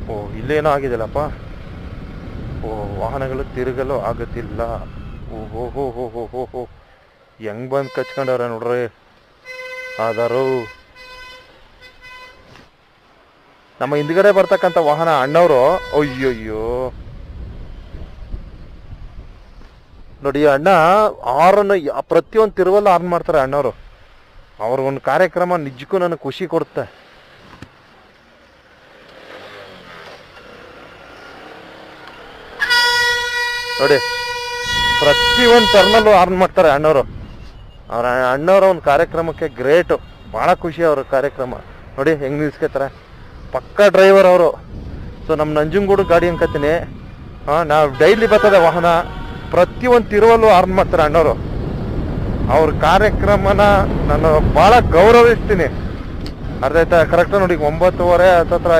ಓ ಇಲ್ಲೇನೋ ಆಗಿದೆಯಲ್ಲಪ್ಪ. ಓ ವಾಹನಗಳು ತಿರುಗಲು ಆಗುತ್ತಿಲ್ಲ. ಓಹೋ ಹೋ ಹೋ ಹೋ ಹೋ ಹೋ ಹೆಂಗ್ ಬಂದು ಕಚ್ಕೊಂಡವ್ರೆ ನೋಡ್ರಿ. ಆದರೂ ನಮ್ಮ ಹಿಂದ್ಗಡೆ ಬರ್ತಕ್ಕಂಥ ವಾಹನ ಅಣ್ಣವರು, ಅಯ್ಯೋಯ್ಯೋ ನೋಡಿ ಅಣ್ಣ ಆರನ್ನು ಪ್ರತಿಯೊಂದು ತಿರುವಲ್ಲ ಆನ್ ಮಾಡ್ತಾರೆ ಅಣ್ಣವರು. ಅವ್ರಿಗೊಂದು ಕಾರ್ಯಕ್ರಮ ನಿಜಕ್ಕೂ ನನಗೆ ಖುಷಿ ಕೊಡುತ್ತೆ. ನೋಡಿ ಪ್ರತಿಯೊಂದು ಟರ್ನಲ್ಲೂ ಆನ್ ಮಾಡ್ತಾರೆ ಅಣ್ಣವರು. ಅವ್ರ ಅಣ್ಣವರ ಒಂದು ಕಾರ್ಯಕ್ರಮಕ್ಕೆ ಗ್ರೇಟು, ಭಾಳ ಖುಷಿ ಅವ್ರ ಕಾರ್ಯಕ್ರಮ. ನೋಡಿ ಹೆಂಗೆ ನಿಲ್ಸ್ಕೊತಾರೆ, ಪಕ್ಕ ಡ್ರೈವರ್ ಅವರು. ಸೊ ನಮ್ಮ ನಂಜನಗೂಡು ಗಾಡಿ ಅನ್ಕೋತೀನಿ. ನಾವು ಡೈಲಿ ಬರ್ತದೆ ವಾಹನ, ಪ್ರತಿಯೊಂದು ತಿರುವಲ್ಲೂ ಆನ್ ಮಾಡ್ತಾರೆ ಅಣ್ಣವರು. ಅವ್ರ ಕಾರ್ಯಕ್ರಮನ ನಾನು ಭಾಳ ಗೌರವಿಸ್ತೀನಿ. ಅರ್ಥ ಆಯ್ತಾ? ಕರೆಕ್ಟಾಗಿ ನೋಡಿ 9:30 ಹತ್ತತ್ರ